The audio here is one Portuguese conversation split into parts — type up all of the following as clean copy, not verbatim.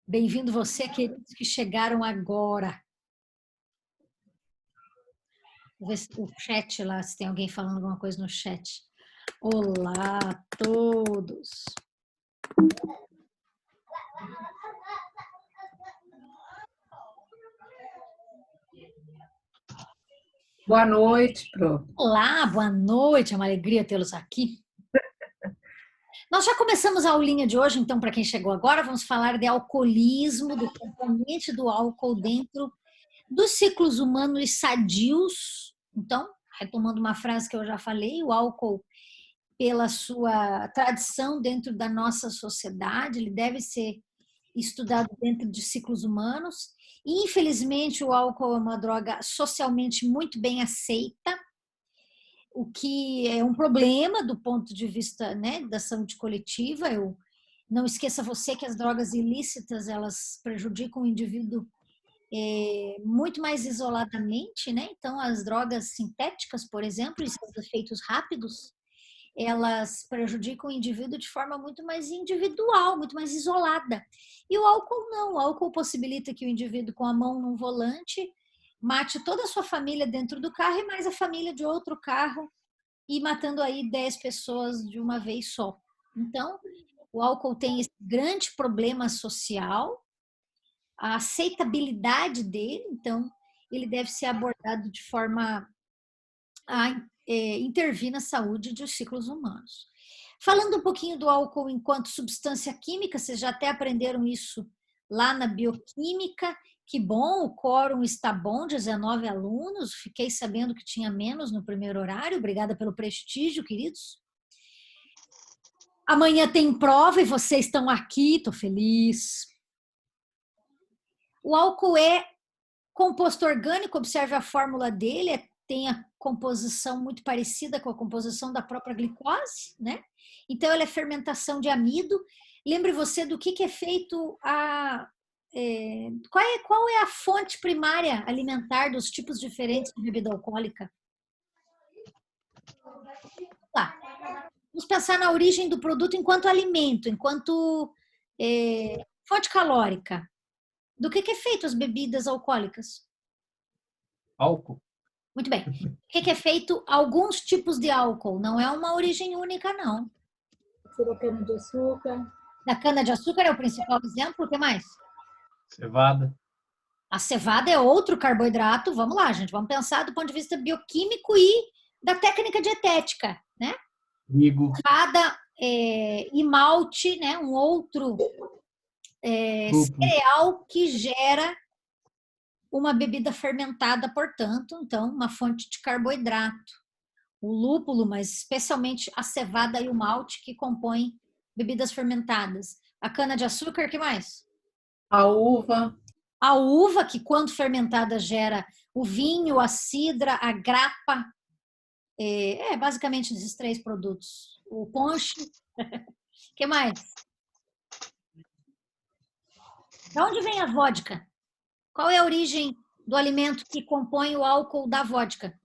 Bem-vindo você, queridos que chegaram agora. Vou ver se o chat lá, se tem alguém falando alguma coisa no chat. Olá a todos. Boa noite, Pro. Olá, boa noite, é uma alegria tê-los aqui. Nós já começamos a aulinha de hoje, então, para quem chegou agora, vamos falar de alcoolismo, do componente do álcool dentro dos ciclos humanos sadios. Então, retomando uma frase que eu já falei, o álcool, pela sua tradição dentro da nossa sociedade, ele deve ser estudado dentro de ciclos humanos. Infelizmente, o álcool é uma droga socialmente muito bem aceita, o que é um problema do ponto de vista, né, da saúde coletiva. Eu não esqueça você que as drogas ilícitas, elas prejudicam o indivíduo muito mais isoladamente, né? Então, as drogas sintéticas, por exemplo, e seus efeitos rápidos, elas prejudicam o indivíduo de forma muito mais individual, muito mais isolada. E o álcool não, o álcool possibilita que o indivíduo com a mão no volante mate toda a sua família dentro do carro e mais a família de outro carro, e matando aí 10 pessoas de uma vez só. Então, o álcool tem esse grande problema social, a aceitabilidade dele, então ele deve ser abordado de forma a intervir na saúde dos ciclos humanos. Falando um pouquinho do álcool enquanto substância química, vocês já até aprenderam isso lá na bioquímica. Que bom, o quórum está bom, 19 alunos. Fiquei sabendo que tinha menos no primeiro horário. Obrigada pelo prestígio, queridos. Amanhã tem prova e vocês estão aqui, estou feliz. O álcool é composto orgânico, observe a fórmula dele, tem a composição muito parecida com a composição da própria glicose, né? Então, ele é fermentação de amido. Lembre você do que é feito qual é a fonte primária alimentar dos tipos diferentes de bebida alcoólica? Tá. Vamos pensar na origem do produto enquanto alimento, enquanto fonte calórica. Do que é feito as bebidas alcoólicas? Álcool. Muito bem. O que é feito alguns tipos de álcool? Não é uma origem única, não. Da cana-de-açúcar. Da cana-de-açúcar é o principal exemplo. O que mais? Cevada. A cevada é outro carboidrato. Vamos lá, gente. Vamos pensar do ponto de vista bioquímico e da técnica dietética, né? Trigo. Cada e malte, né? Um outro cereal que gera uma bebida fermentada, portanto, então, uma fonte de carboidrato. O lúpulo, mas especialmente a cevada e o malte que compõem bebidas fermentadas. A cana-de-açúcar, que mais? A uva. A uva, que quando fermentada gera o vinho, a cidra, a grapa. Basicamente esses 3 produtos. O ponche. Que mais? De onde vem a vodka? Qual é a origem do alimento que compõe o álcool da vodka?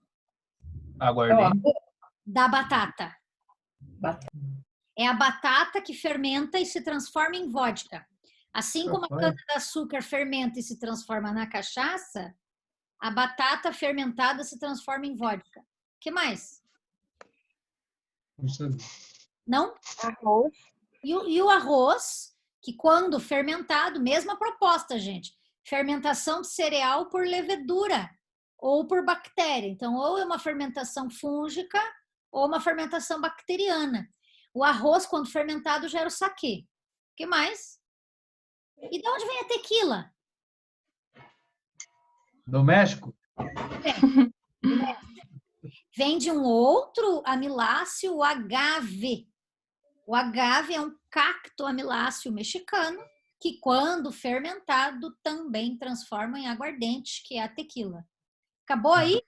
Aguardente. Da batata. Batata. É a batata que fermenta e se transforma em vodka. Assim como a cana-de-açúcar fermenta e se transforma na cachaça, a batata fermentada se transforma em vodka. O que mais? Não? Arroz. E o arroz, que quando fermentado, mesma proposta, gente. Fermentação de cereal por levedura ou por bactéria. Então, ou é uma fermentação fúngica ou uma fermentação bacteriana. O arroz, quando fermentado, gera o saquê. O que mais? E de onde vem a tequila? Do México? Vem de um outro amiláceo, o agave. O agave é um cacto amiláceo mexicano que, quando fermentado, também transforma em aguardente, que é a tequila. Acabou aí?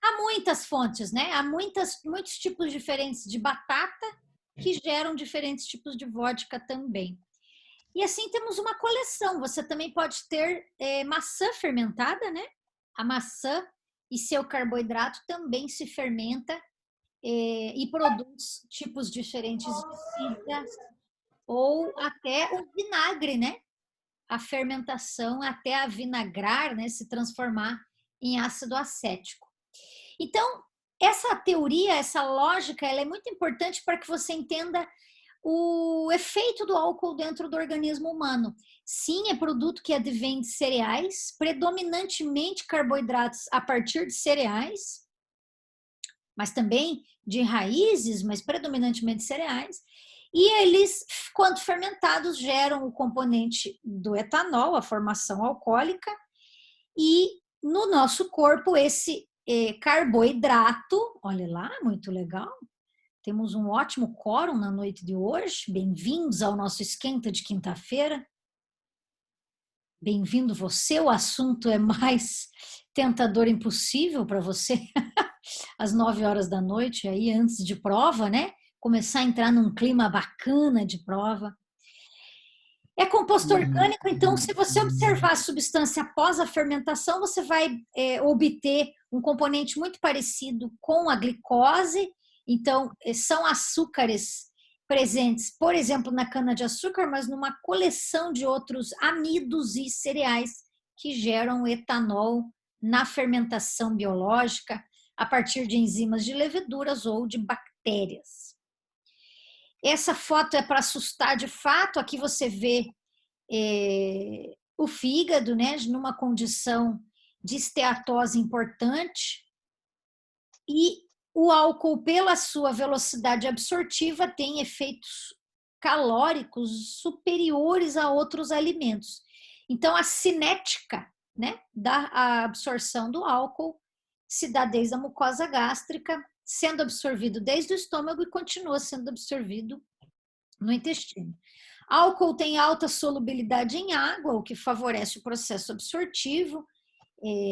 Há muitas fontes, né? Há muitos tipos diferentes de batata que geram diferentes tipos de vodka também. E assim temos uma coleção. Você também pode ter maçã fermentada, né? A maçã e seu carboidrato também se fermenta e produz tipos diferentes de cidras ou até o vinagre, né? a fermentação até avinagrar, né, se transformar em ácido acético. Então, essa teoria, essa lógica, ela é muito importante para que você entenda o efeito do álcool dentro do organismo humano. Sim, é produto que advém de cereais, predominantemente carboidratos a partir de cereais, mas também de raízes, mas predominantemente cereais. E eles, quando fermentados, geram o componente do etanol, a formação alcoólica, e no nosso corpo esse carboidrato, olha lá, muito legal. Temos um ótimo quórum na noite de hoje. Bem-vindos ao nosso esquenta de quinta-feira. Bem-vindo você, o assunto é mais tentador impossível para você. Às 9 horas da noite, aí antes de prova, né? Começar a entrar num clima bacana de prova. É composto orgânico, então se você observar a substância após a fermentação, você vai obter um componente muito parecido com a glicose. Então, são açúcares presentes, por exemplo, na cana-de-açúcar, mas numa coleção de outros amidos e cereais que geram etanol na fermentação biológica a partir de enzimas de leveduras ou de bactérias. Essa foto é para assustar de fato. Aqui você vê o fígado, né, numa condição de esteatose importante, e o álcool, pela sua velocidade absortiva, tem efeitos calóricos superiores a outros alimentos. Então, a cinética, né, da absorção do álcool se dá desde a mucosa gástrica, sendo absorvido desde o estômago e continua sendo absorvido no intestino. Álcool tem alta solubilidade em água, o que favorece o processo absortivo,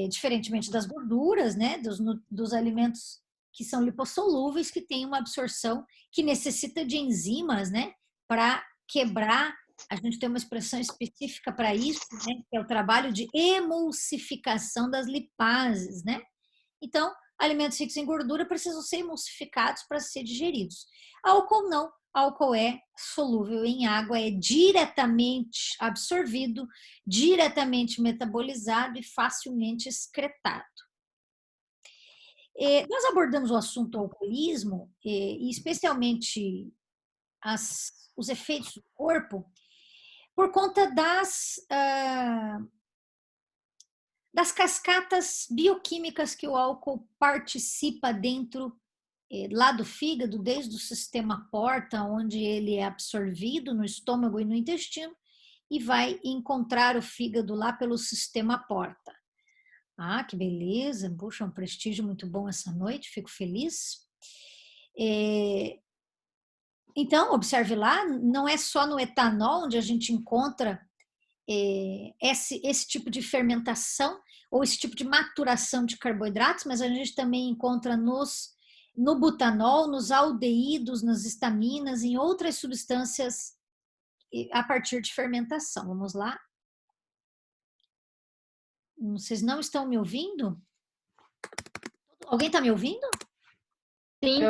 diferentemente das gorduras, né, dos alimentos que são lipossolúveis, que têm uma absorção que necessita de enzimas, né, para quebrar. A gente tem uma expressão específica para isso, né, que é o trabalho de emulsificação das lipases, né? Então, alimentos ricos em gordura precisam ser emulsificados para ser digeridos. Álcool não. Álcool é solúvel em água, é diretamente absorvido, diretamente metabolizado e facilmente excretado. Nós abordamos o assunto alcoolismo, e especialmente os efeitos do corpo, por conta das cascatas bioquímicas que o álcool participa dentro lá do fígado, desde o sistema porta, onde ele é absorvido no estômago e no intestino, e vai encontrar o fígado lá pelo sistema porta. Ah, que beleza! Puxa, um prestígio muito bom essa noite, fico feliz. Então, observe lá, não é só no etanol onde a gente encontra esse tipo de fermentação ou esse tipo de maturação de carboidratos, mas a gente também encontra no butanol, nos aldeídos, nas estaminas, em outras substâncias a partir de fermentação. Vamos lá? Vocês não estão me ouvindo? Alguém está me ouvindo? Sim,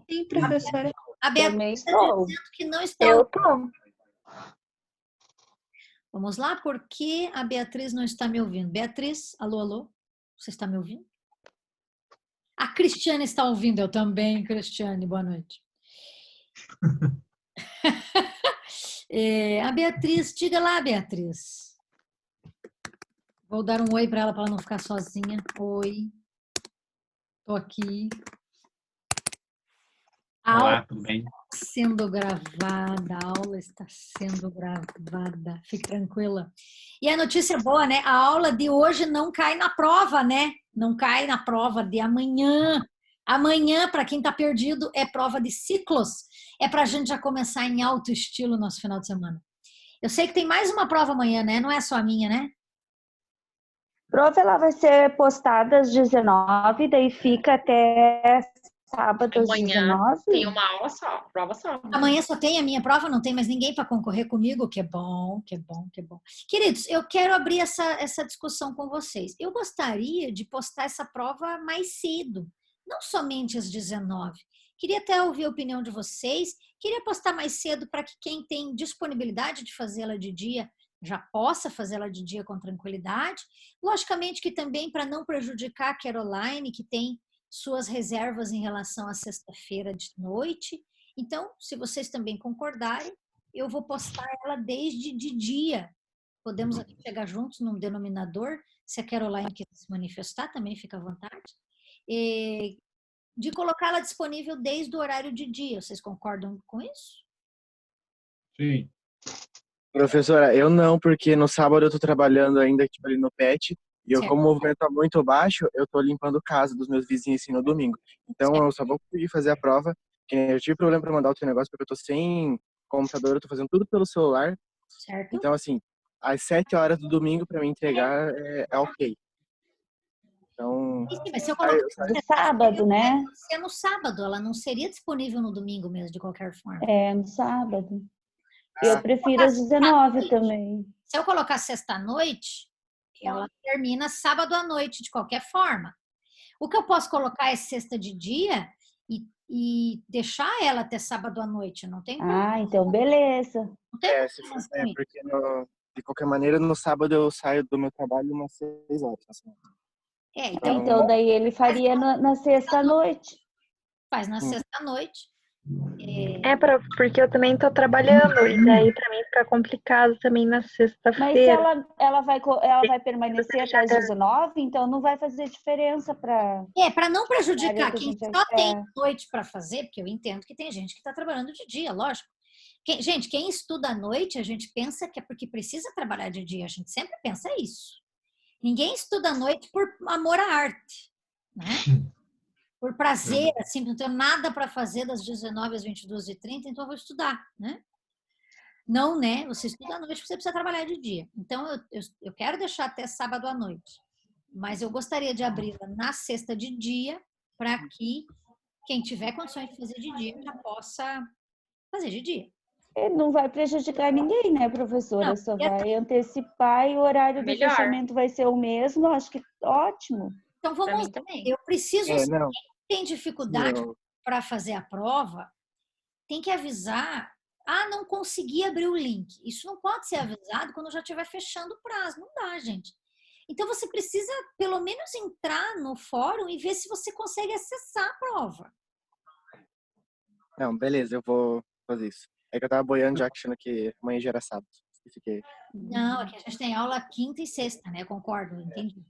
Sim, professora. A Beatriz está dizendo que não está Eu ouvindo. tô. Vamos lá? Por que a Beatriz não está me ouvindo? Beatriz, alô, alô? Você está me ouvindo? A Cristiane está ouvindo, eu também, Cristiane, boa noite. A Beatriz, diga lá, Beatriz. Vou dar um oi para ela não ficar sozinha. Oi, estou aqui. Olá, tudo bem? Sendo gravada, a aula está sendo gravada, fique tranquila. E a notícia boa, né? A aula de hoje não cai na prova, né? Não cai na prova de amanhã. Amanhã, para quem está perdido, é prova de ciclos. É para a gente já começar em alto estilo nosso final de semana. Eu sei que tem mais uma prova amanhã, né? Não é só a minha, né? Prova ela vai ser postada às 19, daí fica até sábado às 19. Tem uma aula só, prova só. Amanhã só tem a minha prova, não tem mais ninguém para concorrer comigo, que é bom, que é bom, que é bom. Queridos, eu quero abrir essa discussão com vocês. Eu gostaria de postar essa prova mais cedo, não somente às 19. Queria até ouvir a opinião de vocês. Queria postar mais cedo para que quem tem disponibilidade de fazê-la de dia já possa fazê-la de dia com tranquilidade. Logicamente que também para não prejudicar a Caroline, que tem suas reservas em relação à sexta-feira de noite. Então, se vocês também concordarem, eu vou postar ela desde de dia. Podemos aqui chegar juntos num denominador. Se a Caroline quiser se manifestar, também fica à vontade. De colocá-la disponível desde o horário de dia. Vocês concordam com isso? Sim. Professora, eu não, porque no sábado eu tô trabalhando ainda tipo, ali no PET, e eu, Certo. como o movimento tá muito baixo, eu tô limpando casa dos meus vizinhos assim no domingo. Então eu só vou conseguir fazer a prova, que eu tive problema para mandar outro negócio, porque eu tô sem computador, eu tô fazendo tudo pelo celular. Certo? Então, assim, às 7 horas do domingo para mim entregar é ok. Então, Sim, mas se eu colocar No sábado, né? é no sábado, ela não seria disponível no domingo mesmo, de qualquer forma. É, no sábado. Eu prefiro às 19 também. Se eu colocar sexta-noite, ela termina sábado à noite, de qualquer forma. O que eu posso colocar é sexta de dia e deixar ela até sábado à noite, não tem problema. Ah, então beleza. Não tem se problema for, com isso. porque de qualquer maneira, no sábado eu saio do meu trabalho umas 6 horas. Assim. Então daí ele faria na sexta-noite. Faz na sexta-noite. Porque eu também tô trabalhando, e daí pra mim fica complicado também na Mas se sexta-feira. ela vai permanecer até às 19, então não vai fazer diferença para Para não prejudicar que a quem gente só tem noite para fazer, porque eu entendo que tem gente que está trabalhando de dia, lógico. Gente, quem estuda à noite, a gente pensa que é porque precisa trabalhar de dia, a gente sempre pensa isso. Ninguém estuda à noite por amor à arte, né? Por prazer, assim, não tenho nada para fazer das 19 às 22h30, então eu vou estudar, né? Não, né? Você estuda à noite porque você precisa trabalhar de dia. Então, eu quero deixar até sábado à noite. Mas eu gostaria de abri-la na sexta de dia para que quem tiver condições de fazer de dia já possa fazer de dia. Não vai prejudicar ninguém, né, professora? Não, Só vai antecipar e o horário do Melhor. fechamento vai ser o mesmo. Acho que ótimo. Então, Pra vamos mim também. eu preciso, Não, quem tem dificuldade não. para fazer a prova, tem que avisar, não consegui abrir o link. Isso não pode ser avisado quando já estiver fechando o prazo. Não dá, gente. Então, você precisa, pelo menos, entrar no fórum e ver se você consegue acessar a prova. Não, beleza, eu vou fazer isso. É que eu tava boiando já achando que amanhã já era sábado. E fiquei. Não, aqui a gente tem aula quinta e sexta, né? Concordo, entendi.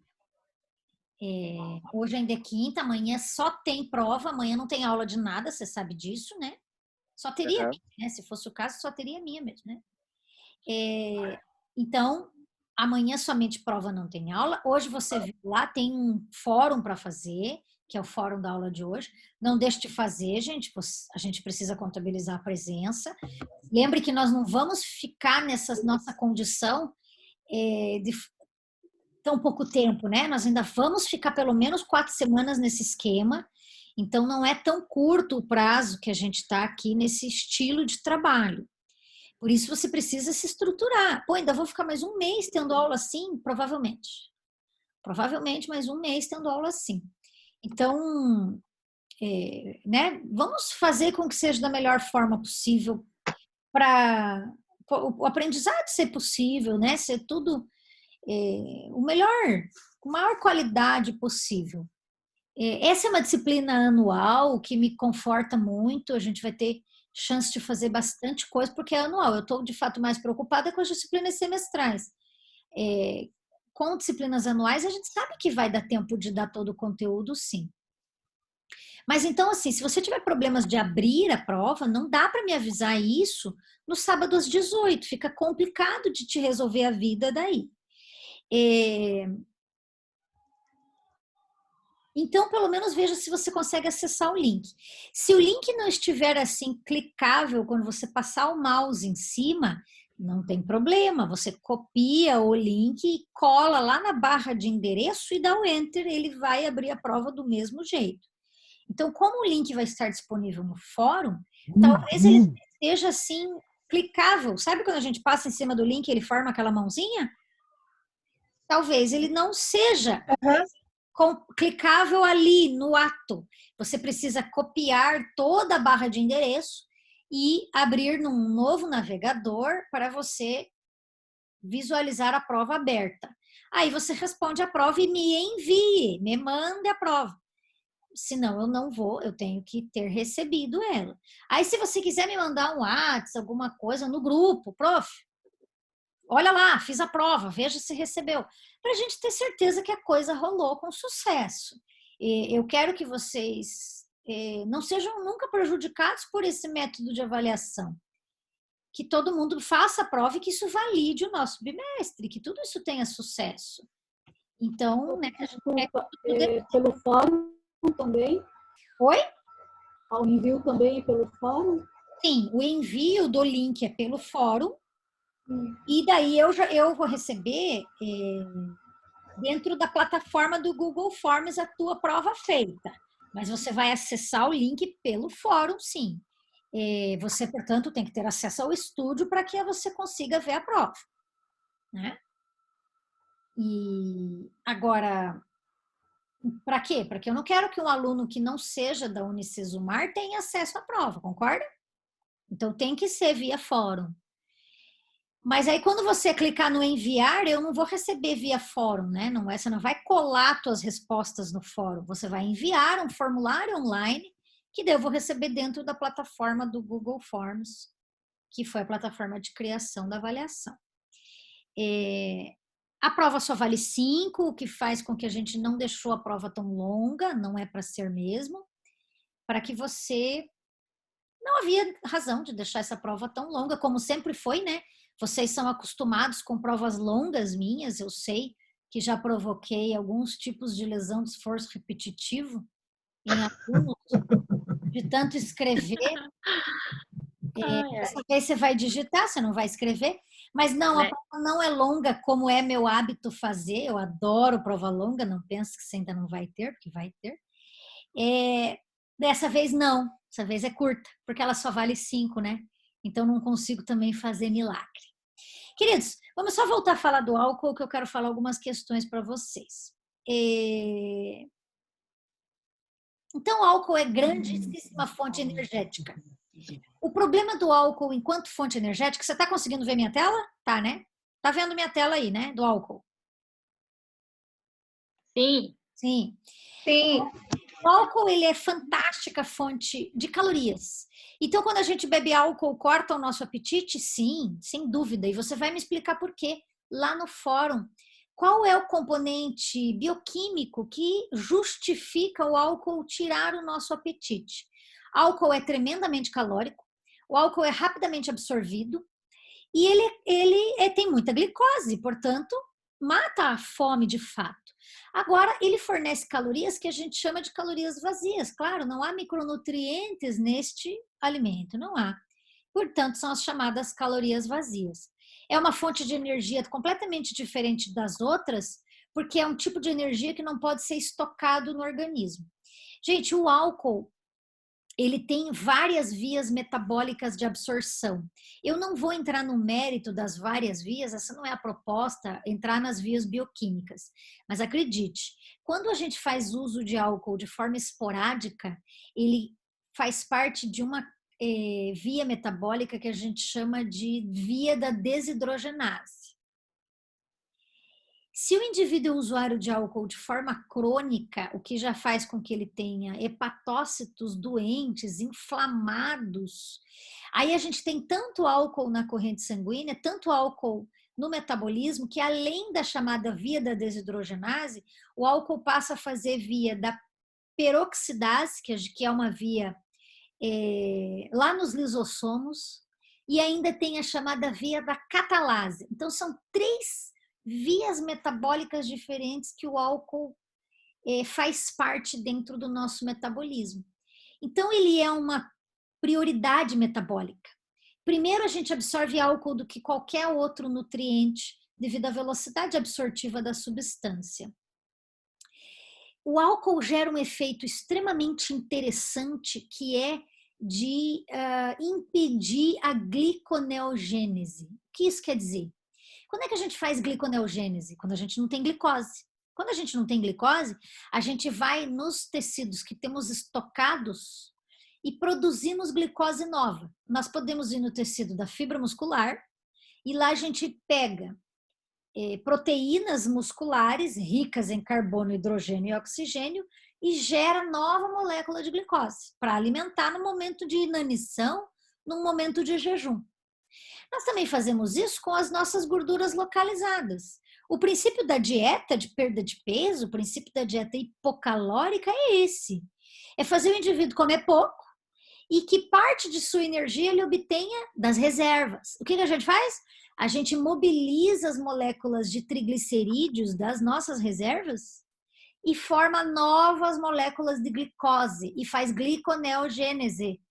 Hoje ainda é quinta, amanhã só tem prova, amanhã não tem aula de nada, você sabe disso, né? Só teria minha, né? Se fosse o caso, só teria minha mesmo, né? Então, amanhã somente prova, não tem aula. Hoje você viu lá, tem um fórum para fazer, que é o fórum da aula de hoje. Não deixe de fazer, gente, a gente precisa contabilizar a presença. Lembre que nós não vamos ficar nessa nossa condição de tão pouco tempo, né? Nós ainda vamos ficar pelo menos 4 semanas nesse esquema. Então, não é tão curto o prazo que a gente está aqui nesse estilo de trabalho. Por isso, você precisa se estruturar. Pô, ainda vou ficar mais um mês tendo aula assim? Provavelmente. Provavelmente mais um mês tendo aula assim. Então, né? Vamos fazer com que seja da melhor forma possível para o aprendizado ser possível, né? Ser tudo o melhor, com a maior qualidade possível. Essa é uma disciplina anual que me conforta muito. A gente vai ter chance de fazer bastante coisa, porque é anual. Eu estou, de fato, mais preocupada com as disciplinas semestrais. Com disciplinas anuais, a gente sabe que vai dar tempo de dar todo o conteúdo, sim. Mas então, assim, se você tiver problemas de abrir a prova, não dá para me avisar isso no sábado às 18. Fica complicado de te resolver a vida daí. Então, pelo menos veja se você consegue acessar o link. Se o link não estiver assim clicável quando você passar o mouse em cima, não tem problema. Você copia o link e cola lá na barra de endereço e dá o enter, ele vai abrir a prova do mesmo jeito. Então, como o link vai estar disponível no fórum, talvez ele esteja assim clicável. Sabe quando a gente passa em cima do link e ele forma aquela mãozinha? Talvez ele não seja clicável ali no ato. Você precisa copiar toda a barra de endereço e abrir num novo navegador para você visualizar a prova aberta. Aí você responde a prova e me envie, me mande a prova. Senão eu não vou, eu tenho que ter recebido ela. Aí se você quiser me mandar um WhatsApp, alguma coisa no grupo, prof, olha lá, fiz a prova, veja se recebeu. Para a gente ter certeza que a coisa rolou com sucesso. Eu quero que vocês não sejam nunca prejudicados por esse método de avaliação. Que todo mundo faça a prova e que isso valide o nosso bimestre, que tudo isso tenha sucesso. Então, né, a gente pelo fórum também? Oi? O envio também é pelo fórum? Sim, o envio do link é pelo fórum. E daí eu vou receber dentro da plataforma do Google Forms a tua prova feita. Mas você vai acessar o link pelo fórum, sim. Você, portanto, tem que ter acesso ao estúdio para que você consiga ver a prova, né? E agora, para quê? Porque eu não quero que um aluno que não seja da Unicesumar tenha acesso à prova, concorda? Então, tem que ser via fórum. Mas aí, quando você clicar no enviar, eu não vou receber via fórum, né? Você não vai colar suas respostas no fórum. Você vai enviar um formulário online que daí eu vou receber dentro da plataforma do Google Forms, que foi a plataforma de criação da avaliação. A prova só vale 5, o que faz com que a gente não deixou a prova tão longa, não é para ser mesmo, para que você... Não havia razão de deixar essa prova tão longa, como sempre foi, né? Vocês são acostumados com provas longas minhas, eu sei que já provoquei alguns tipos de lesão de esforço repetitivo em alunos, de tanto escrever. Dessa vez você vai digitar, você não vai escrever. Mas não, a prova não é longa como é meu hábito fazer. Eu adoro prova longa, não penso que você ainda não vai ter, porque vai ter. Dessa vez não, dessa vez é curta, porque ela só vale 5, né? Então não consigo também fazer milagre. Queridos, vamos só voltar a falar do álcool, que eu quero falar algumas questões para vocês. Então, o álcool é grandíssima fonte energética. O problema do álcool enquanto fonte energética, você está conseguindo ver minha tela? Tá, né? Tá vendo minha tela aí, né? Do álcool. Sim. Sim. Sim. O álcool, ele é fantástica fonte de calorias. Então, quando a gente bebe álcool, corta o nosso apetite? Sim, sem dúvida. E você vai me explicar por quê lá no fórum. Qual é o componente bioquímico que justifica o álcool tirar o nosso apetite? Álcool é tremendamente calórico, o álcool é rapidamente absorvido e ele tem muita glicose, portanto, mata a fome de fato. Agora, ele fornece calorias que a gente chama de calorias vazias. Claro, não há micronutrientes neste alimento, não há. Portanto, são as chamadas calorias vazias. É uma fonte de energia completamente diferente das outras, porque é um tipo de energia que não pode ser estocado no organismo. Gente, o álcool, ele tem várias vias metabólicas de absorção. Eu não vou entrar no mérito das várias vias, essa não é a proposta, entrar nas vias bioquímicas. Mas acredite, quando a gente faz uso de álcool de forma esporádica, ele faz parte de uma via metabólica que a gente chama de via da desidrogenase. Se o indivíduo é usuário de álcool de forma crônica, o que já faz com que ele tenha hepatócitos doentes, inflamados, aí a gente tem tanto álcool na corrente sanguínea, tanto álcool no metabolismo, que além da chamada via da desidrogenase, o álcool passa a fazer via da peroxidase, que é uma via lá nos lisossomos, e ainda tem a chamada via da catalase. Então, são 3 vias metabólicas diferentes que o álcool faz parte dentro do nosso metabolismo. Então, ele é uma prioridade metabólica. Primeiro, a gente absorve álcool do que qualquer outro nutriente, devido à velocidade absortiva da substância. O álcool gera um efeito extremamente interessante, que é de impedir a gliconeogênese. O que isso quer dizer? Quando é que a gente faz gliconeogênese? Quando a gente não tem glicose. Quando a gente não tem glicose, a gente vai nos tecidos que temos estocados e produzimos glicose nova. Nós podemos ir no tecido da fibra muscular e lá a gente pega proteínas musculares ricas em carbono, hidrogênio e oxigênio e gera nova molécula de glicose para alimentar no momento de inanição, no momento de jejum. Nós também fazemos isso com as nossas gorduras localizadas. O princípio da dieta de perda de peso, o princípio da dieta hipocalórica é esse. É fazer o indivíduo comer pouco e que parte de sua energia ele obtenha das reservas. O que a gente faz? A gente mobiliza as moléculas de triglicerídeos das nossas reservas e forma novas moléculas de glicose e faz gliconeogênese,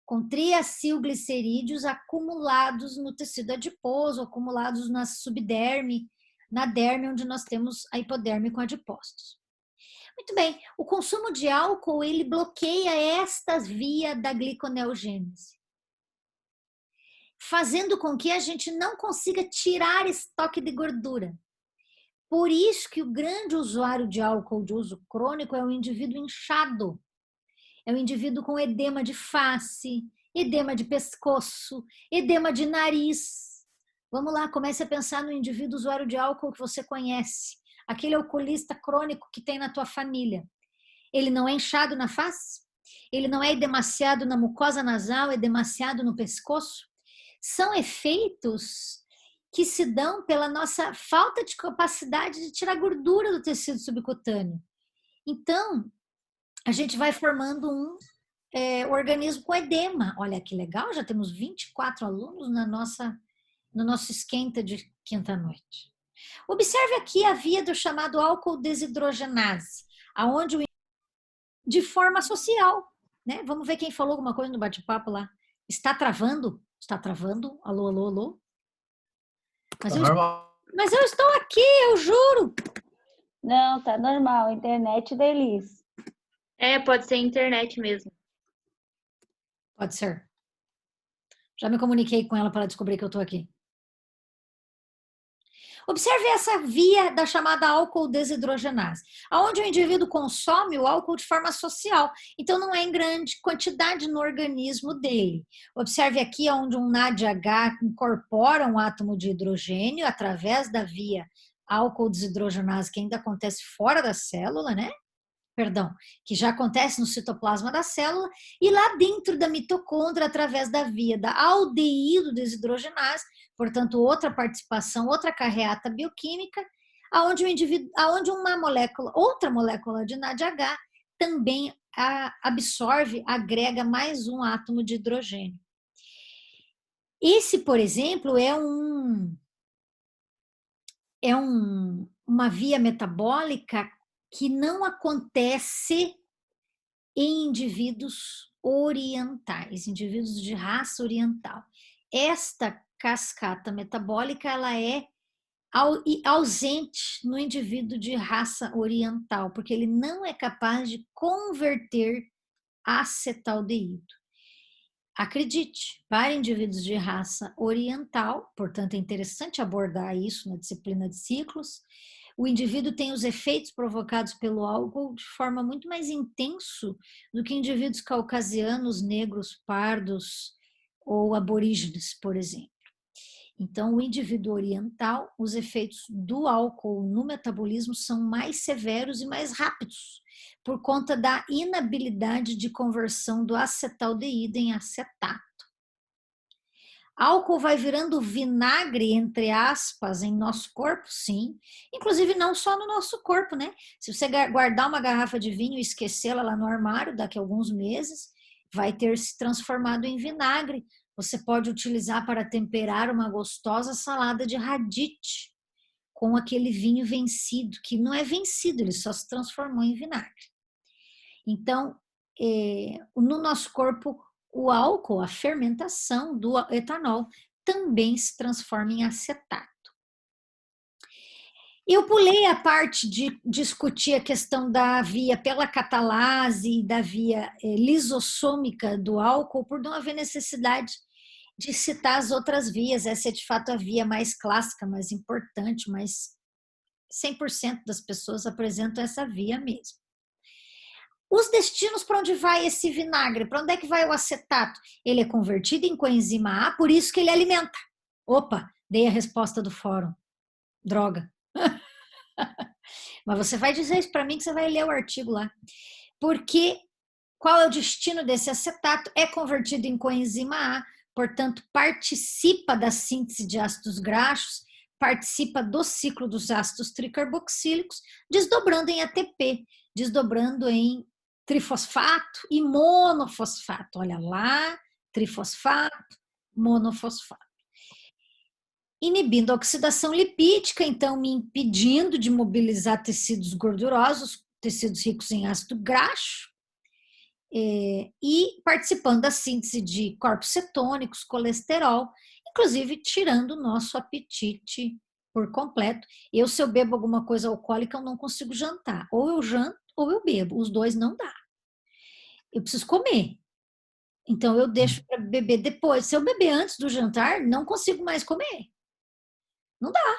com triacilglicerídeos acumulados no tecido adiposo, acumulados na subderme, na derme, onde nós temos a hipoderme com adipócitos. Muito bem, o consumo de álcool, ele bloqueia esta via da gliconeogênese, fazendo com que a gente não consiga tirar estoque de gordura. Por isso que o grande usuário de álcool de uso crônico é o indivíduo inchado, é o indivíduo com edema de face, edema de pescoço, edema de nariz. Vamos lá, comece a pensar no indivíduo usuário de álcool que você conhece, aquele alcoolista crônico que tem na tua família. Ele não é inchado na face? Ele não é edemaciado na mucosa nasal, edemaciado no pescoço? São efeitos que se dão pela nossa falta de capacidade de tirar gordura do tecido subcutâneo. Então, a gente vai formando um organismo com edema. Olha que legal, já temos 24 alunos no nosso esquenta de quinta-noite. Observe aqui a via do chamado álcool desidrogenase, aonde de forma social, né? Vamos ver quem falou alguma coisa no bate-papo lá. Está travando? Está travando? Alô, alô, alô? Mas eu estou aqui, eu juro. Não, tá normal. Internet da Elis. Pode ser internet mesmo. Pode ser. Já me comuniquei com ela para descobrir que eu estou aqui. Observe essa via da chamada álcool desidrogenase, onde o indivíduo consome o álcool de forma social, então não é em grande quantidade no organismo dele. Observe aqui onde um NADH incorpora um átomo de hidrogênio através da via álcool desidrogenase, que ainda acontece fora da célula, né? Perdão, que já acontece no citoplasma da célula, e lá dentro da mitocôndria, através da via da aldeído desidrogenase, portanto, outra participação, outra carreata bioquímica, aonde outra molécula de NADH também absorve, agrega mais um átomo de hidrogênio. Esse, por exemplo, é uma via metabólica que não acontece em indivíduos orientais, indivíduos de raça oriental. Esta cascata metabólica ela é ausente no indivíduo de raça oriental, porque ele não é capaz de converter acetaldeído. Acredite, para indivíduos de raça oriental, portanto é interessante abordar isso na disciplina de ciclos, o indivíduo tem os efeitos provocados pelo álcool de forma muito mais intenso do que indivíduos caucasianos, negros, pardos ou aborígenes, por exemplo. Então, o indivíduo oriental, os efeitos do álcool no metabolismo são mais severos e mais rápidos, por conta da inabilidade de conversão do acetaldeído em acetato. Álcool vai virando vinagre, entre aspas, em nosso corpo? Sim. Inclusive, não só no nosso corpo, né? Se você guardar uma garrafa de vinho e esquecê-la lá no armário, daqui a alguns meses, vai ter se transformado em vinagre. Você pode utilizar para temperar uma gostosa salada de radite com aquele vinho vencido, que não é vencido, ele só se transformou em vinagre. Então, no nosso corpo, o álcool, a fermentação do etanol, também se transforma em acetato. Eu pulei a parte de discutir a questão da via pela catalase e da via lisossômica do álcool, por não haver necessidade de citar as outras vias. Essa é, de fato, a via mais clássica, mais importante, mas 100% das pessoas apresentam essa via mesmo. Os destinos para onde vai esse vinagre? Para onde é que vai o acetato? Ele é convertido em coenzima A, por isso que ele alimenta. Opa, dei a resposta do fórum. Droga. Mas você vai dizer isso para mim que você vai ler o artigo lá. Porque qual é o destino desse acetato? É convertido em coenzima A, portanto, participa da síntese de ácidos graxos, participa do ciclo dos ácidos tricarboxílicos, desdobrando em ATP, desdobrando em trifosfato e monofosfato. Olha lá, trifosfato, monofosfato. Inibindo a oxidação lipídica, então me impedindo de mobilizar tecidos gordurosos, tecidos ricos em ácido graxo, e participando da síntese de corpos cetônicos, colesterol, inclusive tirando o nosso apetite por completo. Se eu bebo alguma coisa alcoólica, eu não consigo jantar. Ou eu janto ou eu bebo. Os dois não dá. Eu preciso comer. Então eu deixo para beber depois. Se eu beber antes do jantar, não consigo mais comer. Não dá.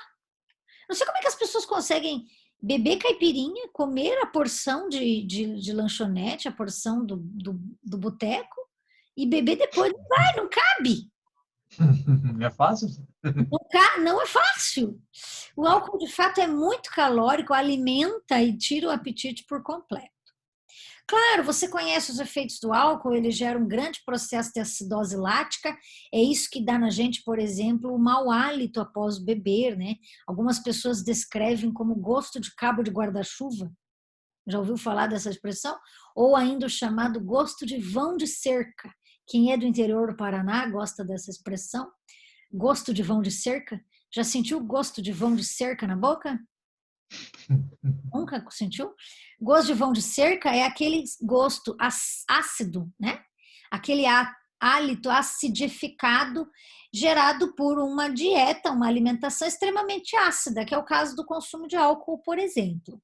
Não sei como é que as pessoas conseguem beber caipirinha, comer a porção de lanchonete, a porção do boteco e beber depois. Não vai, não cabe. É fácil? Não é fácil. O álcool, de fato, é muito calórico, alimenta e tira o apetite por completo. Claro, você conhece os efeitos do álcool, ele gera um grande processo de acidose lática, é isso que dá na gente, por exemplo, o mau hálito após beber, né? Algumas pessoas descrevem como gosto de cabo de guarda-chuva, já ouviu falar dessa expressão? Ou ainda o chamado gosto de vão de cerca. Quem é do interior do Paraná gosta dessa expressão, gosto de vão de cerca. Já sentiu o gosto de vão de cerca na boca? Nunca sentiu? Gosto de vão de cerca é aquele gosto ácido, né? Aquele hálito acidificado gerado por uma dieta, uma alimentação extremamente ácida, que é o caso do consumo de álcool, por exemplo.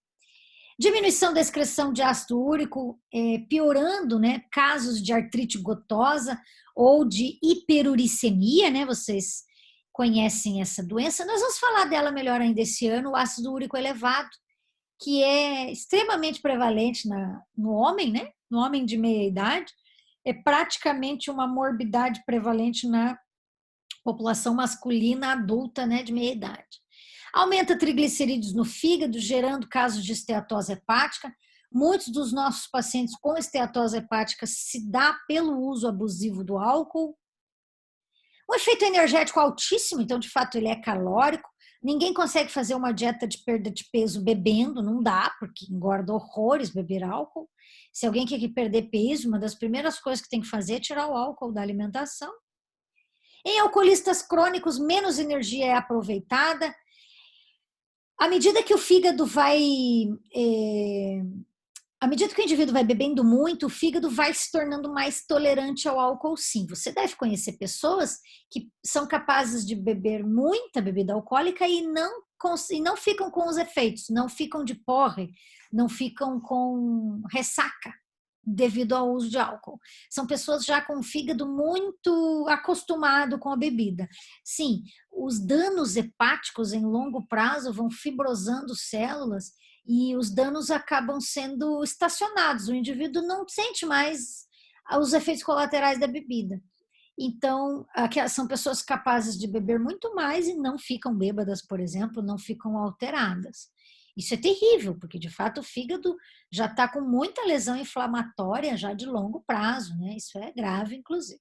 Diminuição da excreção de ácido úrico, piorando, né, casos de artrite gotosa ou de hiperuricemia, né? Vocês conhecem essa doença. Nós vamos falar dela melhor ainda esse ano, o ácido úrico elevado, que é extremamente prevalente no homem, né? No homem de meia idade, é praticamente uma morbidade prevalente na população masculina adulta, né, de meia idade. Aumenta triglicerídeos no fígado, gerando casos de esteatose hepática. Muitos dos nossos pacientes com esteatose hepática se dá pelo uso abusivo do álcool. Um efeito energético altíssimo, então de fato ele é calórico. Ninguém consegue fazer uma dieta de perda de peso bebendo, não dá, porque engorda horrores beber álcool. Se alguém quer perder peso, uma das primeiras coisas que tem que fazer é tirar o álcool da alimentação. Em alcoolistas crônicos, menos energia é aproveitada. À medida que o fígado à medida que o indivíduo vai bebendo muito, o fígado vai se tornando mais tolerante ao álcool, sim. Você deve conhecer pessoas que são capazes de beber muita bebida alcoólica e não ficam com os efeitos, não ficam de porre, não ficam com ressaca devido ao uso de álcool. São pessoas já com o fígado muito acostumado com a bebida. Sim, os danos hepáticos em longo prazo vão fibrosando células e os danos acabam sendo estacionados. O indivíduo não sente mais os efeitos colaterais da bebida. Então, são pessoas capazes de beber muito mais e não ficam bêbadas, por exemplo, não ficam alteradas. Isso é terrível, porque de fato o fígado já está com muita lesão inflamatória já de longo prazo, né? Isso é grave, inclusive.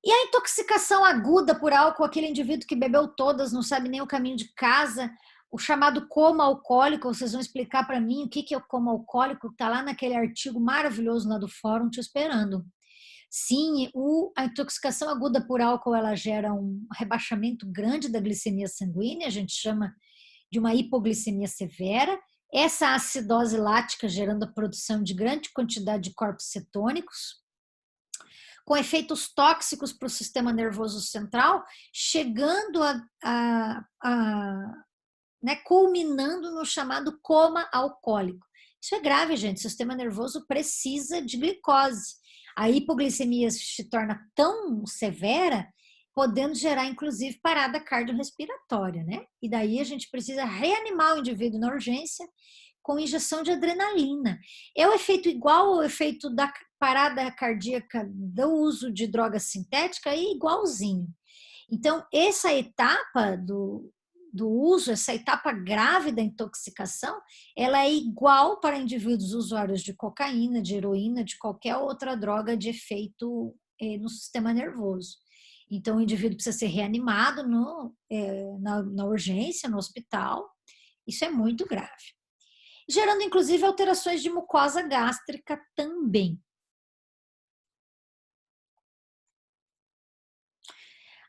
E a intoxicação aguda por álcool, aquele indivíduo que bebeu todas, não sabe nem o caminho de casa, o chamado coma alcoólico, vocês vão explicar para mim o que é o coma alcoólico, está lá naquele artigo maravilhoso lá do fórum te esperando. Sim, a intoxicação aguda por álcool, ela gera um rebaixamento grande da glicemia sanguínea, a gente chama de uma hipoglicemia severa, essa acidose lática gerando a produção de grande quantidade de corpos cetônicos, com efeitos tóxicos para o sistema nervoso central, chegando né, culminando no chamado coma alcoólico. Isso é grave, gente, o sistema nervoso precisa de glicose. A hipoglicemia se torna tão severa, podendo gerar, inclusive, parada cardiorrespiratória, né? E daí a gente precisa reanimar o indivíduo na urgência com injeção de adrenalina. É o efeito igual ao efeito da parada cardíaca do uso de droga sintética e igualzinho. Então, essa etapa do uso, essa etapa grave da intoxicação, ela é igual para indivíduos usuários de cocaína, de heroína, de qualquer outra droga de efeito no sistema nervoso. Então, o indivíduo precisa ser reanimado na urgência, no hospital. Isso é muito grave. Gerando, inclusive, alterações de mucosa gástrica também.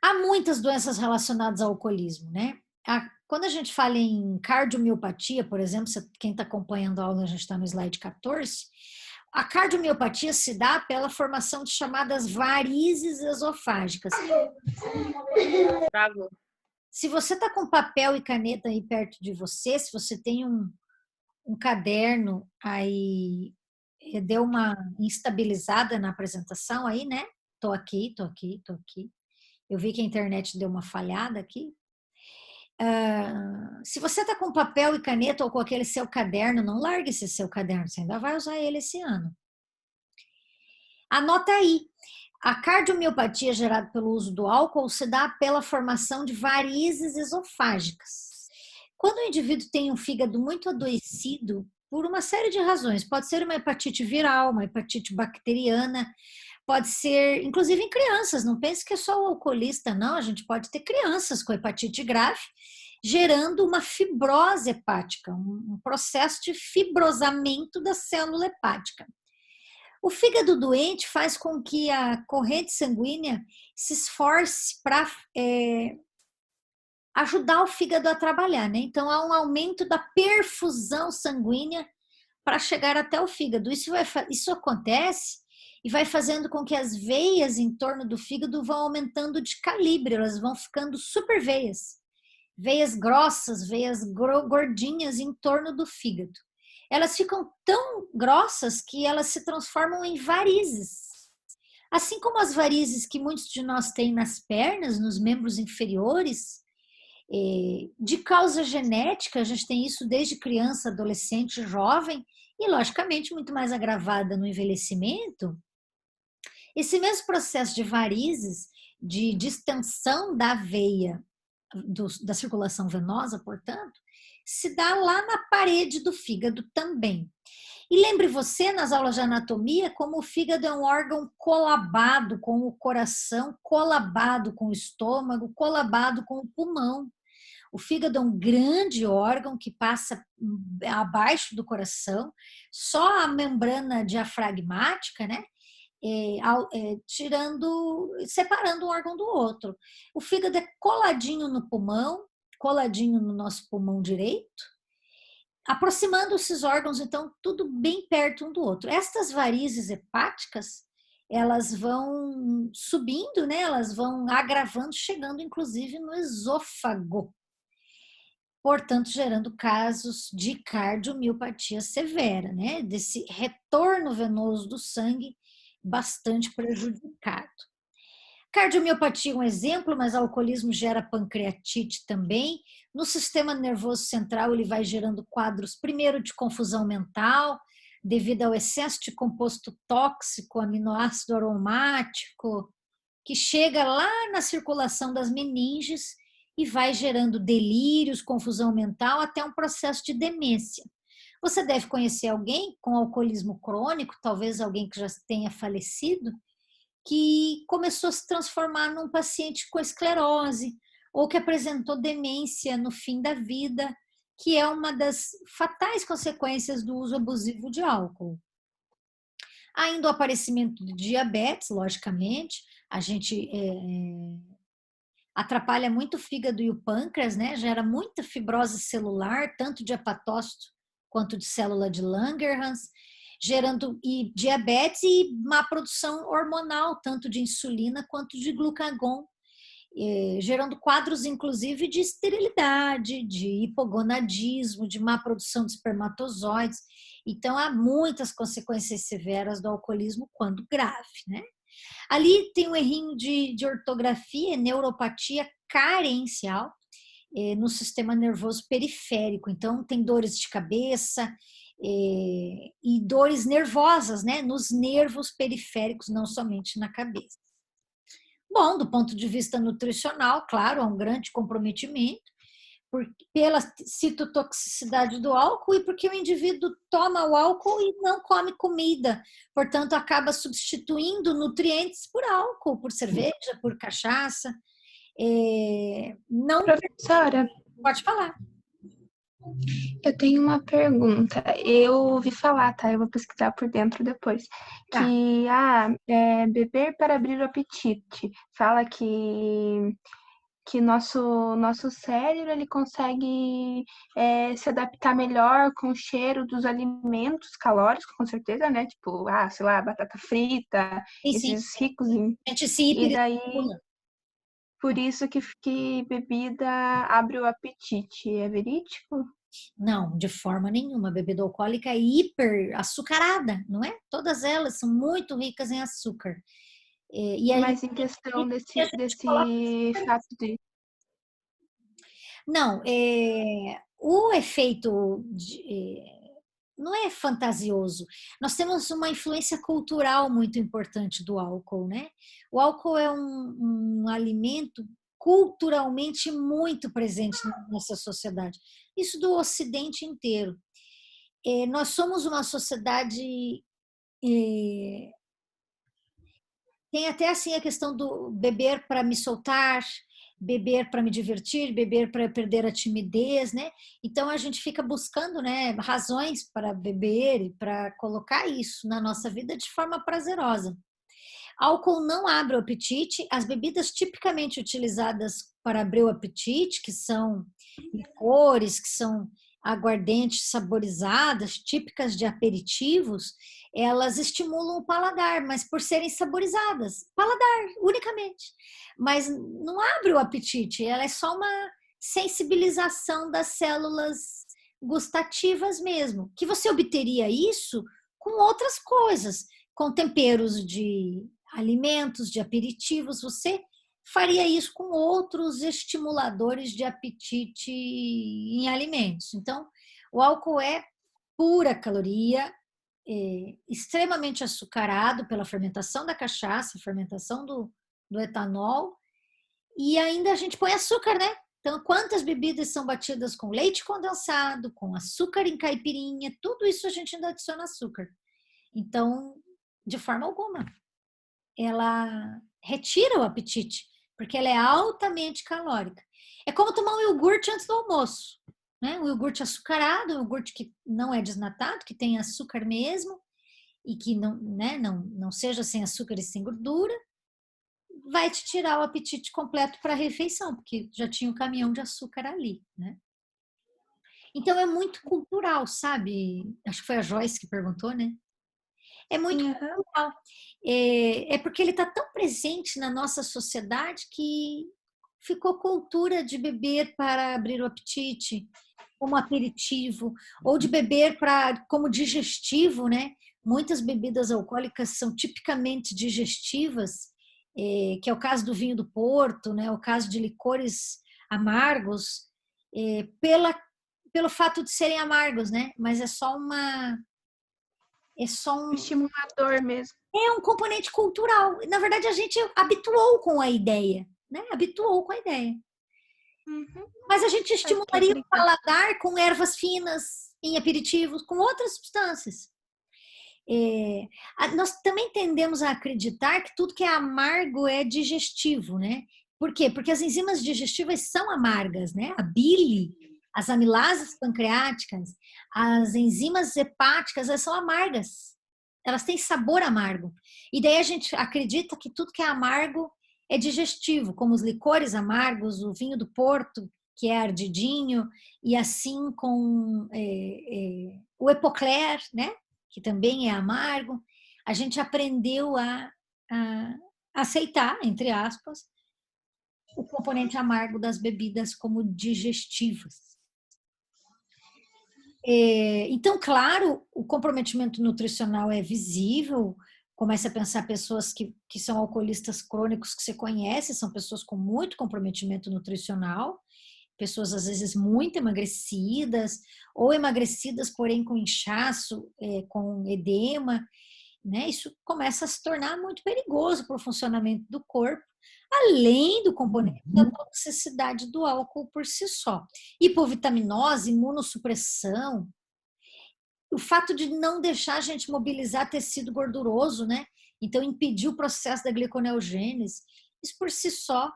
Há muitas doenças relacionadas ao alcoolismo, né? Quando a gente fala em cardiomiopatia, por exemplo, quem está acompanhando a aula, a gente está no slide 14, a cardiomiopatia se dá pela formação de chamadas varizes esofágicas. Bravo. Se você está com papel e caneta aí perto de você, se você tem um caderno aí, deu uma instabilizada na apresentação aí, né? Tô aqui. Eu vi que a internet deu uma falhada aqui. Se você está com papel e caneta ou com aquele seu caderno, não largue esse seu caderno, você ainda vai usar ele esse ano. Anota aí. A cardiomiopatia gerada pelo uso do álcool se dá pela formação de varizes esofágicas. Quando o indivíduo tem um fígado muito adoecido, por uma série de razões, pode ser uma hepatite viral, uma hepatite bacteriana, pode ser, inclusive em crianças, não pense que é só o alcoolista, não, a gente pode ter crianças com hepatite grave, gerando uma fibrose hepática, um processo de fibrosamento da célula hepática. O fígado doente faz com que a corrente sanguínea se esforce para ajudar o fígado a trabalhar, né? Então, há um aumento da perfusão sanguínea para chegar até o fígado. Isso acontece e vai fazendo com que as veias em torno do fígado vão aumentando de calibre, elas vão ficando super veias. Veias grossas, veias gordinhas em torno do fígado. Elas ficam tão grossas que elas se transformam em varizes. Assim como as varizes que muitos de nós têm nas pernas, nos membros inferiores, de causa genética, a gente tem isso desde criança, adolescente, jovem, e logicamente muito mais agravada no envelhecimento. Esse mesmo processo de varizes, de distensão da veia, da circulação venosa, portanto, se dá lá na parede do fígado também. E lembre você, nas aulas de anatomia, como o fígado é um órgão colabado com o coração, colabado com o estômago, colabado com o pulmão. O fígado é um grande órgão que passa abaixo do coração, só a membrana diafragmática, né? Separando um órgão do outro. O fígado é coladinho no pulmão, coladinho no nosso pulmão direito, aproximando esses órgãos, então, tudo bem perto um do outro. Estas varizes hepáticas, elas vão subindo, né? Elas vão agravando, chegando inclusive no esôfago. Portanto, gerando casos de cardiomiopatia severa, né? Desse retorno venoso do sangue bastante prejudicado. Cardiomiopatia é um exemplo, mas o alcoolismo gera pancreatite também. No sistema nervoso central, ele vai gerando quadros, primeiro, de confusão mental, devido ao excesso de composto tóxico, aminoácido aromático, que chega lá na circulação das meninges e vai gerando delírios, confusão mental, até um processo de demência. Você deve conhecer alguém com alcoolismo crônico, talvez alguém que já tenha falecido, que começou a se transformar num paciente com esclerose, ou que apresentou demência no fim da vida, que é uma das fatais consequências do uso abusivo de álcool. Ainda o aparecimento de diabetes, logicamente, a gente atrapalha muito o fígado e o pâncreas, né? Gera muita fibrose celular, tanto de hepatócito quanto de célula de Langerhans, gerando diabetes e má produção hormonal, tanto de insulina quanto de glucagon, gerando quadros, inclusive, de esterilidade, de hipogonadismo, de má produção de espermatozoides. Então, há muitas consequências severas do alcoolismo quando grave, né? Ali tem um errinho de ortografia, neuropatia carencial no sistema nervoso periférico. Então, tem dores de cabeça e dores nervosas, né? Nos nervos periféricos, não somente na cabeça. Bom, do ponto de vista nutricional, claro, há um grande comprometimento, pela citotoxicidade do álcool e porque o indivíduo toma o álcool e não come comida. Portanto, acaba substituindo nutrientes por álcool, por cerveja, por cachaça. Não Professora, pode falar. eu tenho uma pergunta. Eu ouvi falar, tá? Eu vou pesquisar por dentro depois. Tá. Que, beber para abrir o apetite. Fala que nosso cérebro, ele consegue se adaptar melhor com o cheiro dos alimentos calóricos, com certeza, né? Tipo, sei lá, batata frita, Sim. esses ricos em... A gente se E daí, por isso que bebida abre o apetite. É verídico? Não, de forma nenhuma. A bebida alcoólica é hiper açucarada, não é? Todas elas são muito ricas em açúcar. E aí, Mas em questão desse fato de... Não, o efeito não é fantasioso. Nós temos uma influência cultural muito importante do álcool, né? O álcool é um alimento culturalmente muito presente na nossa sociedade. Isso do Ocidente inteiro. Nós somos uma sociedade... Tem até assim a questão do beber para me soltar, beber para me divertir, beber para perder a timidez, né? Então a gente fica buscando, né, razões para beber e para colocar isso na nossa vida de forma prazerosa. Álcool não abre o apetite. As bebidas tipicamente utilizadas para abrir o apetite, que são licores, que são aguardentes saborizadas, típicas de aperitivos, elas estimulam o paladar, mas por serem saborizadas, paladar unicamente. Mas não abre o apetite, ela é só uma sensibilização das células gustativas mesmo, que você obteria isso com outras coisas, com temperos de alimentos, de aperitivos, você faria isso com outros estimuladores de apetite em alimentos. Então, o álcool é pura caloria, extremamente açucarado pela fermentação da cachaça, fermentação do etanol, e ainda a gente põe açúcar, né? Então, quantas bebidas são batidas com leite condensado, com açúcar em caipirinha, tudo isso a gente ainda adiciona açúcar. Então, de forma alguma, ela retira o apetite, porque ela é altamente calórica. É como tomar um iogurte antes do almoço, né? Um iogurte açucarado, um iogurte que não é desnatado, que tem açúcar mesmo, e que não, né, não seja sem açúcar e sem gordura, vai te tirar o apetite completo para a refeição, porque já tinha um caminhão de açúcar ali, né? Então é muito cultural, sabe? Acho que foi a Joyce que perguntou, né? É muito cultural. É porque ele está tão presente na nossa sociedade que ficou cultura de beber para abrir o apetite, como aperitivo, ou de beber como digestivo, né? Muitas bebidas alcoólicas são tipicamente digestivas, que é o caso do vinho do Porto, né? O caso de licores amargos, pelo fato de serem amargos, né? Mas é só um estimulador mesmo. É um componente cultural. Na verdade, a gente habituou com a ideia, né? Habituou com a ideia. Uhum. Mas a gente estimularia o paladar com ervas finas, em aperitivos, com outras substâncias. Nós também tendemos a acreditar que tudo que é amargo é digestivo, né? Por quê? Porque as enzimas digestivas são amargas, né? A bile, as amilases pancreáticas, as enzimas hepáticas, elas são amargas. Elas têm sabor amargo. E daí a gente acredita que tudo que é amargo é digestivo, como os licores amargos, o vinho do Porto, que é ardidinho, e assim com o Epocler, né? Que também é amargo. A gente aprendeu a aceitar, entre aspas, o componente amargo das bebidas como digestivas. Então, claro, o comprometimento nutricional é visível. Comece a pensar pessoas que são alcoolistas crônicos que você conhece, são pessoas com muito comprometimento nutricional, pessoas às vezes muito emagrecidas, ou emagrecidas, porém com inchaço, com edema, né? Isso começa a se tornar muito perigoso para o funcionamento do corpo, além do componente da toxicidade do álcool por si só. Hipovitaminose, imunossupressão, o fato de não deixar a gente mobilizar tecido gorduroso, né? Então, impedir o processo da gliconeogênese, isso por si só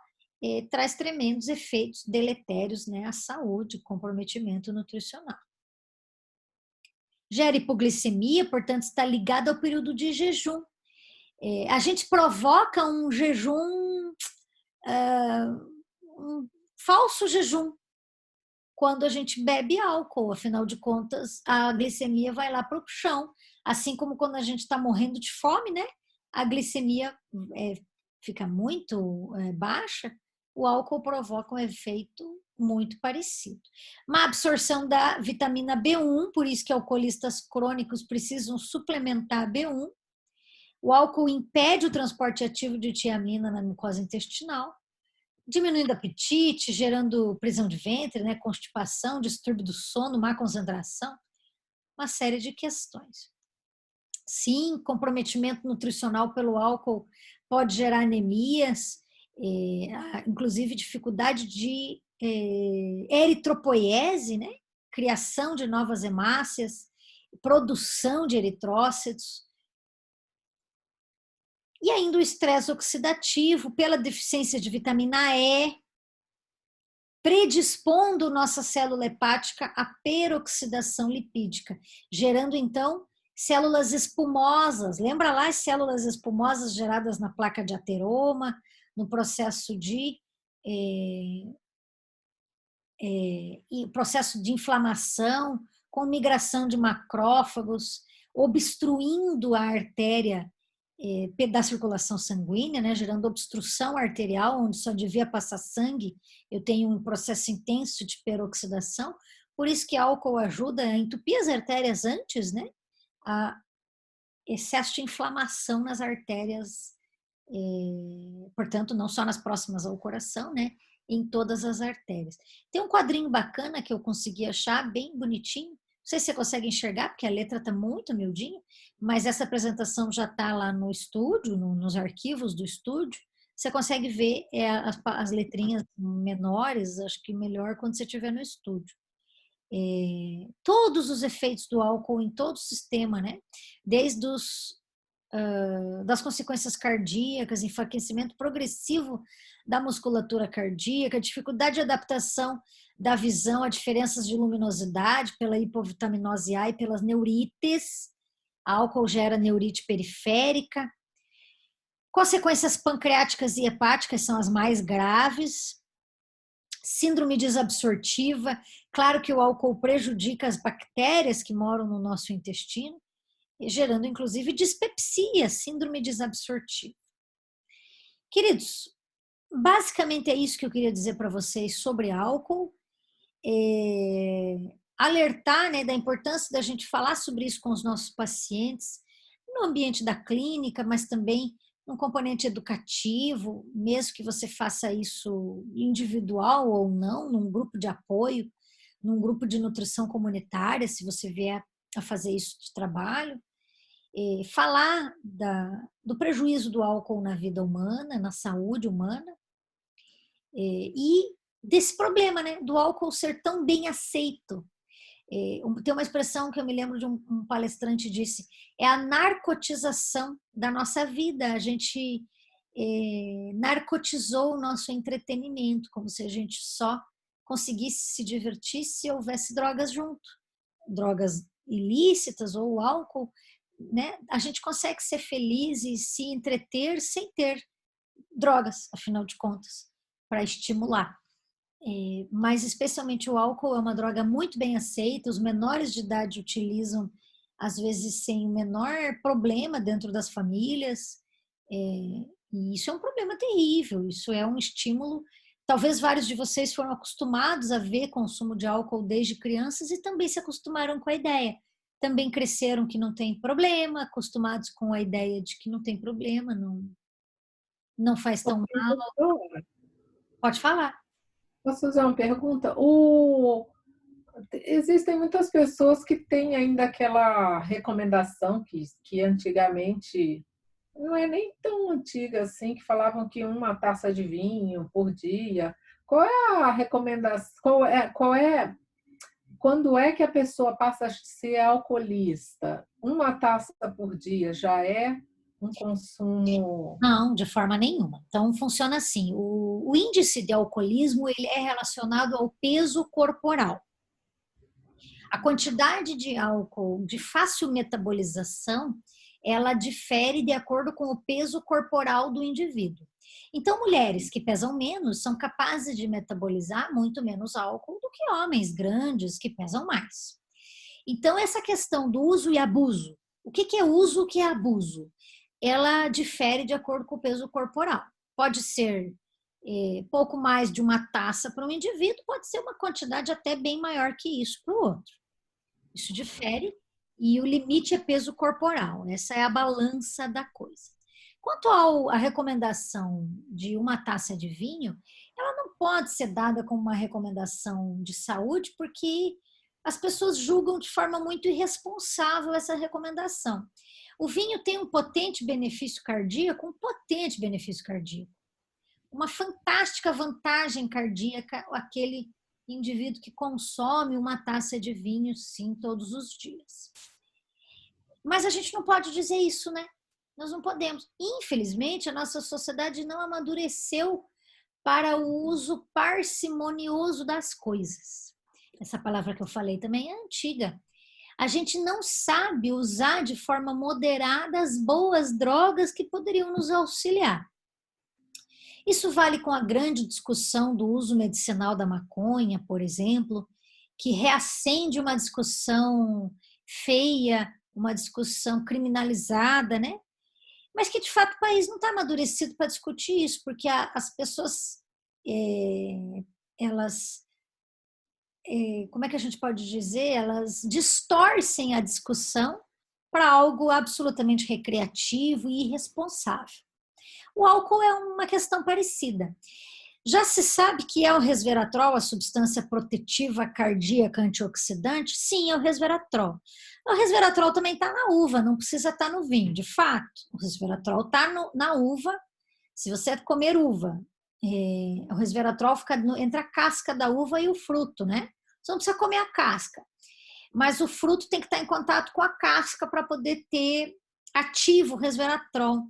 traz tremendos efeitos deletérios, né, à saúde, comprometimento nutricional. Gera hipoglicemia, portanto, está ligada ao período de jejum. A gente provoca um jejum, um falso jejum, quando a gente bebe álcool. Afinal de contas, a glicemia vai lá para o chão. Assim como quando a gente está morrendo de fome, né? A glicemia fica muito baixa, o álcool provoca um efeito muito parecido. Má absorção da vitamina B1, por isso que alcoolistas crônicos precisam suplementar B1. O álcool impede o transporte ativo de tiamina na mucosa intestinal, diminuindo o apetite, gerando prisão de ventre, né, constipação, distúrbio do sono, má concentração, uma série de questões. Sim, comprometimento nutricional pelo álcool pode gerar anemias, inclusive dificuldade de eritropoiese, né, criação de novas hemácias, produção de eritrócitos. E ainda o estresse oxidativo pela deficiência de vitamina E, predispondo nossa célula hepática à peroxidação lipídica, gerando então células espumosas. Lembra lá as células espumosas geradas na placa de ateroma, no processo de inflamação, com migração de macrófagos, obstruindo a artéria da circulação sanguínea, né, gerando obstrução arterial, onde só devia passar sangue. Eu tenho um processo intenso de peroxidação, por isso que álcool ajuda a entupir as artérias antes, né, a excesso de inflamação nas artérias, portanto, não só nas próximas ao coração, né, em todas as artérias. Tem um quadrinho bacana que eu consegui achar, bem bonitinho. Não sei se você consegue enxergar, porque a letra está muito miudinha, mas essa apresentação já está lá no estúdio, nos arquivos do estúdio. Você consegue ver as letrinhas menores, acho que melhor quando você estiver no estúdio. Todos os efeitos do álcool em todo o sistema, né? Desde das consequências cardíacas, enfraquecimento progressivo da musculatura cardíaca, dificuldade de adaptação da visão a diferenças de luminosidade pela hipovitaminose A e pelas neurites. Álcool gera neurite periférica. Consequências pancreáticas e hepáticas são as mais graves. Síndrome desabsortiva. Claro que o álcool prejudica as bactérias que moram no nosso intestino, gerando inclusive dispepsia, síndrome desabsortiva. Queridos, basicamente é isso que eu queria dizer para vocês sobre álcool. Alertar, né, da importância da gente falar sobre isso com os nossos pacientes, no ambiente da clínica, mas também no componente educativo, mesmo que você faça isso individual ou não, num grupo de apoio, num grupo de nutrição comunitária, se você vier a fazer isso de trabalho. Falar do prejuízo do álcool na vida humana, na saúde humana, e desse problema, né, do álcool ser tão bem aceito. Tem uma expressão que eu me lembro de um palestrante disse, é a narcotização da nossa vida. A gente narcotizou o nosso entretenimento, como se a gente só conseguisse se divertir se houvesse drogas junto. Drogas ilícitas ou álcool, né? A gente consegue ser feliz e se entreter sem ter drogas, afinal de contas, para estimular. Mas especialmente o álcool é uma droga muito bem aceita, os menores de idade utilizam às vezes sem o menor problema dentro das famílias, e isso é um problema terrível, isso é um estímulo. Talvez vários de vocês foram acostumados a ver consumo de álcool desde crianças e também se acostumaram com a ideia, também cresceram que não tem problema, acostumados com a ideia de que não tem problema, não faz tão mal. Pode falar. Posso fazer uma pergunta? Existem muitas pessoas que têm ainda aquela recomendação que antigamente não é nem tão antiga assim, que falavam que uma taça de vinho por dia. Qual é a recomendação? Quando é que a pessoa passa a ser alcoolista? Uma taça por dia já é um consumo? Não, de forma nenhuma. Então, funciona assim. O índice de alcoolismo ele é relacionado ao peso corporal. A quantidade de álcool de fácil metabolização, ela difere de acordo com o peso corporal do indivíduo. Então, mulheres que pesam menos são capazes de metabolizar muito menos álcool do que homens grandes que pesam mais. Então, essa questão do uso e abuso. O que é uso, o que é abuso? Ela difere de acordo com o peso corporal. Pode ser pouco mais de uma taça para um indivíduo, pode ser uma quantidade até bem maior que isso para o outro. Isso difere e o limite é peso corporal. Essa é a balança da coisa. Quanto à recomendação de uma taça de vinho, ela não pode ser dada como uma recomendação de saúde, porque as pessoas julgam de forma muito irresponsável essa recomendação. O vinho tem um potente benefício cardíaco, uma fantástica vantagem cardíaca, aquele indivíduo que consome uma taça de vinho, sim, todos os dias. Mas a gente não pode dizer isso, né? Nós não podemos. Infelizmente, a nossa sociedade não amadureceu para o uso parcimonioso das coisas. Essa palavra que eu falei também é antiga. A gente não sabe usar de forma moderada as boas drogas que poderiam nos auxiliar. Isso vale com a grande discussão do uso medicinal da maconha, por exemplo, que reacende uma discussão feia, uma discussão criminalizada, né? Mas que, de fato, o país não está amadurecido para discutir isso, porque as pessoas, elas, como é que a gente pode dizer? Elas distorcem a discussão para algo absolutamente recreativo e irresponsável. O álcool é uma questão parecida. Já se sabe que é o resveratrol, a substância protetiva cardíaca antioxidante? Sim, é o resveratrol. O resveratrol também está na uva, não precisa estar no vinho. De fato, o resveratrol está na uva. Se você comer uva, o resveratrol fica entre a casca da uva e o fruto, né? Você não precisa comer a casca. Mas o fruto tem que estar em contato com a casca para poder ter ativo o resveratrol.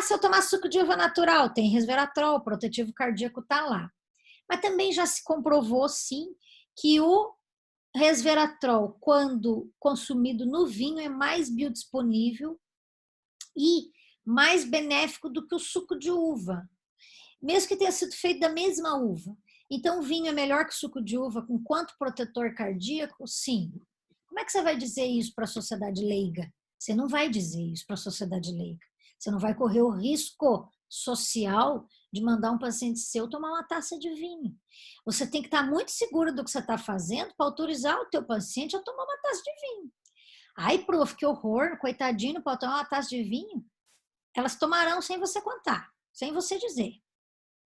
Se eu tomar suco de uva natural, tem resveratrol, o protetivo cardíaco está lá. Mas também já se comprovou, sim, que o resveratrol, quando consumido no vinho, é mais biodisponível e mais benéfico do que o suco de uva, mesmo que tenha sido feito da mesma uva. Então, o vinho é melhor que o suco de uva com quanto protetor cardíaco? Sim. Como é que você vai dizer isso para a sociedade leiga? Você não vai dizer isso para a sociedade leiga. Você não vai correr o risco social de mandar um paciente seu tomar uma taça de vinho. Você tem que estar muito seguro do que você está fazendo para autorizar o teu paciente a tomar uma taça de vinho. Ai, prof, que horror, coitadinho, não pode tomar uma taça de vinho. Elas tomarão sem você contar, sem você dizer.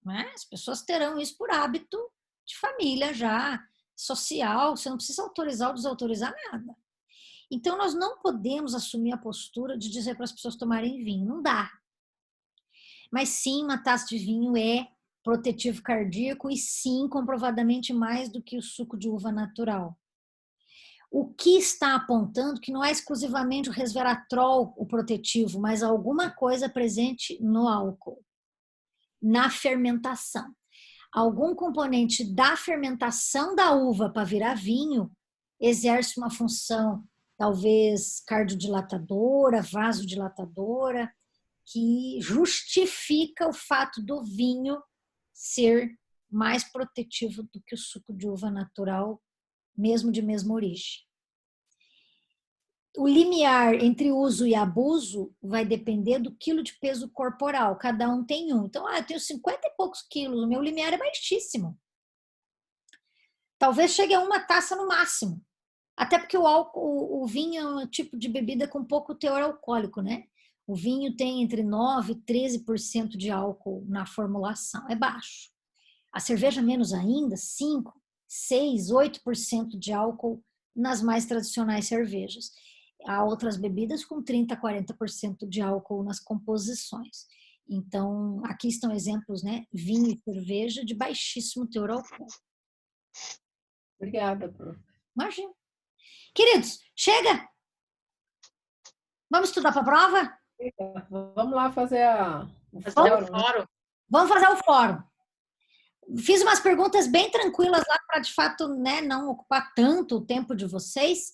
Né? As pessoas terão isso por hábito de família já, social, você não precisa autorizar ou desautorizar nada. Então, nós não podemos assumir a postura de dizer para as pessoas tomarem vinho, não dá. Mas sim, uma taça de vinho é protetivo cardíaco e sim, comprovadamente mais do que o suco de uva natural. O que está apontando que não é exclusivamente o resveratrol o protetivo, mas alguma coisa presente no álcool, na fermentação. Algum componente da fermentação da uva para virar vinho exerce uma função talvez cardiodilatadora, vasodilatadora, que justifica o fato do vinho ser mais protetivo do que o suco de uva natural, mesmo de mesma origem. O limiar entre uso e abuso vai depender do quilo de peso corporal, cada um tem um. Então, eu tenho 50 e poucos quilos, o meu limiar é baixíssimo. Talvez chegue a uma taça no máximo. Até porque o vinho é um tipo de bebida com pouco teor alcoólico, né? O vinho tem entre 9% e 13% de álcool na formulação, é baixo. A cerveja menos ainda, 5%, 6%, 8% de álcool nas mais tradicionais cervejas. Há outras bebidas com 30% a 40% de álcool nas composições. Então, aqui estão exemplos, né? Vinho e cerveja de baixíssimo teor alcoólico. Obrigada, prof. Imagina. Queridos, chega! Vamos estudar para a prova? Vamos lá fazer o Fórum. Vamos fazer o fórum. Fiz umas perguntas bem tranquilas lá para, de fato, né, não ocupar tanto o tempo de vocês.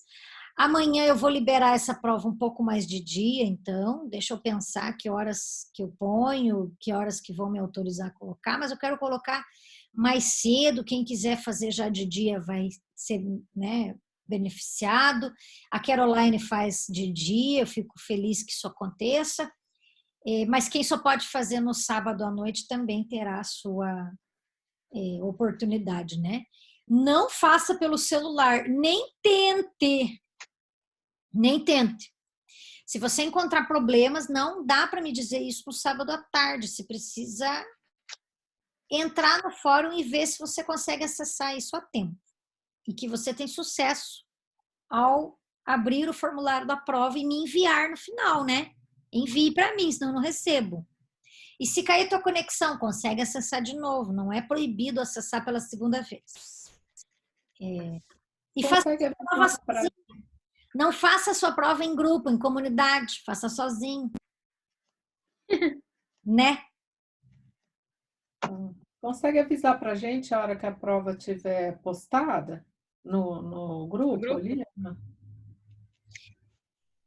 Amanhã eu vou liberar essa prova um pouco mais de dia, então. Deixa eu pensar que horas que eu ponho, que horas que vão me autorizar a colocar, mas eu quero colocar mais cedo. Quem quiser fazer já de dia vai ser, né, beneficiado. A Caroline faz de dia, eu fico feliz que isso aconteça. Mas quem só pode fazer no sábado à noite também terá a sua oportunidade, né? Não faça pelo celular, nem tente. Nem tente. Se você encontrar problemas, não dá para me dizer isso no sábado à tarde. Você precisa entrar no fórum e ver se você consegue acessar isso a tempo. E que você tem sucesso ao abrir o formulário da prova e me enviar no final, né? Envie para mim, senão eu não recebo. E se cair tua conexão, consegue acessar de novo. Não é proibido acessar pela segunda vez. E faça a prova sozinho. Não faça a sua prova em grupo, em comunidade. Faça sozinho. Né? Consegue avisar para a gente a hora que a prova estiver postada no grupo ali?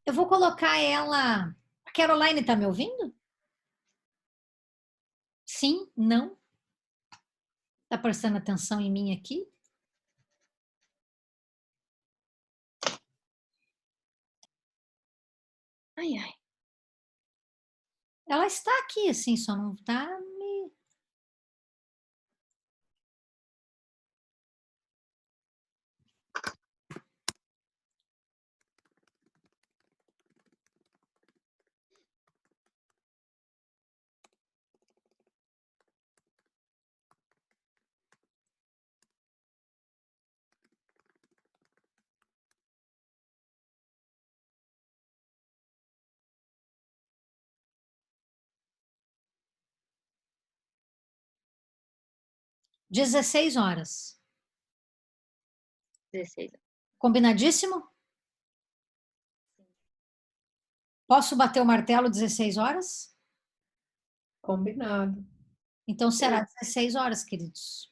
Eu vou colocar ela... A Caroline está me ouvindo? Sim? Não? Está prestando atenção em mim aqui? Ai, ai. Ela está aqui, assim, só não está me... (16 horas). 16. Combinadíssimo? Posso bater o martelo 16 horas? Combinado. Então será 16 horas, queridos.